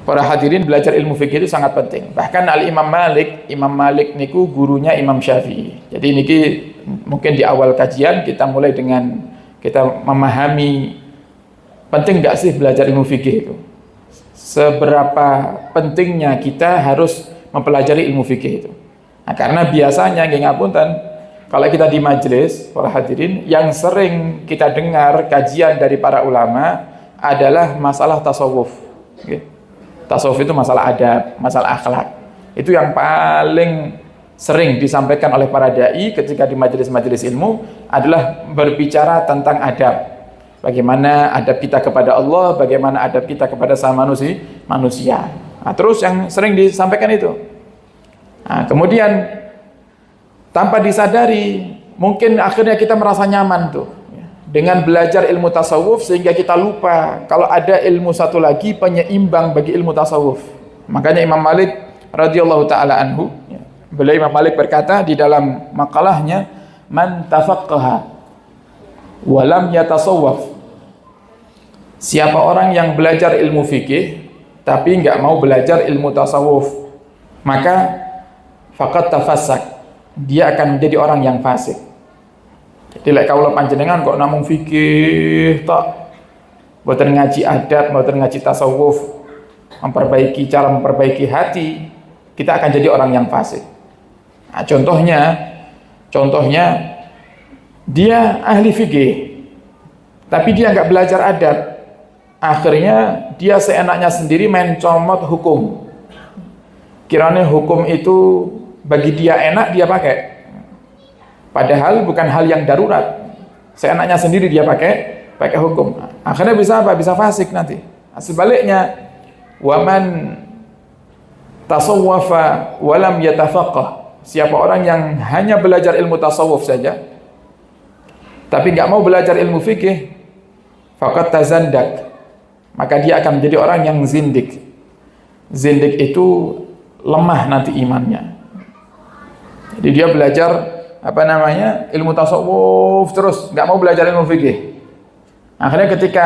Para hadirin, belajar ilmu fikih itu sangat penting. Bahkan Imam Malik niku gurunya Imam Syafi'i. Jadi niki mungkin di awal kajian kita mulai dengan kita memahami penting nggak sih belajar ilmu fikih itu. Seberapa pentingnya kita harus mempelajari ilmu fikih itu. Nah, karena biasanya nggih ngapunten, kalau kita di majelis para hadirin, yang sering kita dengar kajian dari para ulama adalah masalah tasawuf. Tasawuf itu masalah adab, masalah akhlak. Itu yang paling sering disampaikan oleh para dai ketika di majelis-majelis ilmu adalah berbicara tentang adab. Bagaimana adab kita kepada Allah, bagaimana adab kita kepada sama manusia. Nah, terus yang sering disampaikan itu. Nah, kemudian tanpa disadari, mungkin akhirnya kita merasa nyaman tuh dengan belajar ilmu tasawuf sehingga kita lupa kalau ada ilmu satu lagi penyeimbang bagi ilmu tasawuf. Makanya Imam Malik radhiyallahu taala anhu, beliau Imam Malik berkata di dalam makalahnya, man tafaqqaha wa lam yatasawwaf. Siapa orang yang belajar ilmu fikih tapi enggak mau belajar ilmu tasawuf, maka faqad tafassak. Dia akan menjadi orang yang fasik. Jadi lek kawula panjenengan kok namung fikih tok, mboten ngaji adab, mboten ngaji tasawuf, memperbaiki cara memperbaiki hati, kita akan jadi orang yang fasik. Nah, contohnya dia ahli fikih, tapi dia nggak belajar adab. Akhirnya dia seenaknya sendiri main comot hukum. Kiranya hukum itu bagi dia enak dia pakai. Padahal bukan hal yang darurat. Seenaknya sendiri dia pakai hukum. Akhirnya bisa apa? Bisa fasik nanti. Sebaliknya, waman tasawwafa walam yatafaqqah. Siapa orang yang hanya belajar ilmu tasawuf saja, tapi nggak mau belajar ilmu fikih, faqad tazandak. Maka dia akan menjadi orang yang zindik. Zindik itu lemah nanti imannya. Jadi dia belajar ilmu tasawuf terus nggak mau belajar ilmu fikih. Akhirnya ketika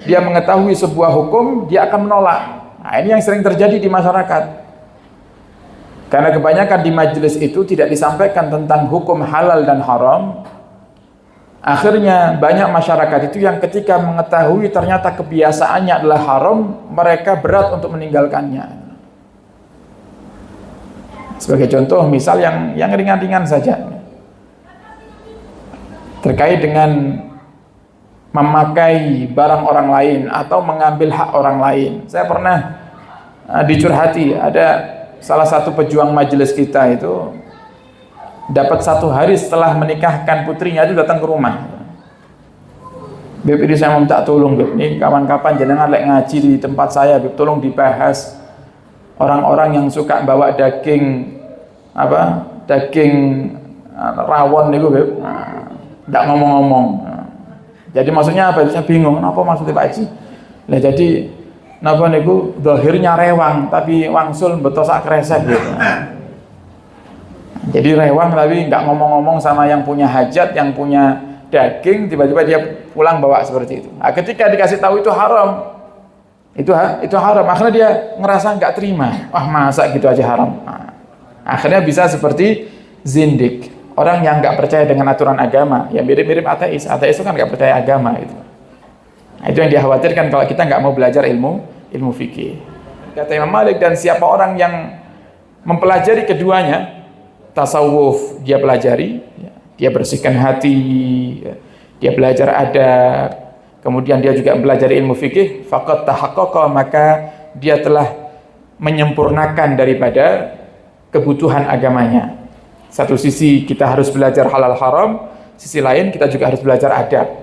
dia mengetahui sebuah hukum, dia akan menolak. Nah, ini yang sering terjadi di masyarakat. Karena kebanyakan di majelis itu tidak disampaikan tentang hukum halal dan haram. Akhirnya banyak masyarakat itu yang ketika mengetahui ternyata kebiasaannya adalah haram, mereka berat untuk meninggalkannya. Sebagai contoh, misal yang ringan-ringan saja, terkait dengan memakai barang orang lain atau mengambil hak orang lain. Saya pernah dicurhati, ada salah satu pejuang majelis kita itu dapat 1 hari setelah menikahkan putrinya itu datang ke rumah. Beb, ini saya minta tolong, Beb, ini kapan-kapan jenengan lek ngaji di tempat saya, Beb, tolong dibahas orang-orang yang suka bawa daging rawon niku, Beb. Nggak ngomong-ngomong. Jadi maksudnya apa? Saya bingung, apa maksudnya Pak Haji? Lah jadi napa niku zahirnya rewang tapi wangsul betul sak kresek gitu. Jadi rewang tapi nggak ngomong-ngomong sama yang punya hajat, yang punya daging, tiba-tiba dia pulang bawa seperti itu. Nah, ketika dikasih tahu itu haram, itu haram, akhirnya dia ngerasa nggak terima. Wah, masa gitu aja haram. Nah, akhirnya bisa seperti zindik, orang yang nggak percaya dengan aturan agama, ya mirip-mirip ateis. Ateis itu kan nggak percaya agama itu. Nah, itu yang dikhawatirkan kalau kita nggak mau belajar ilmu fikih. Kata Imam Malik, dan siapa orang yang mempelajari keduanya, tasawuf dia pelajari, dia bersihkan hati, dia belajar adab, kemudian dia juga mempelajari ilmu fikih, faqad tahaqqaqa, maka dia telah menyempurnakan daripada kebutuhan agamanya. Satu sisi kita harus belajar halal haram, sisi lain kita juga harus belajar adab.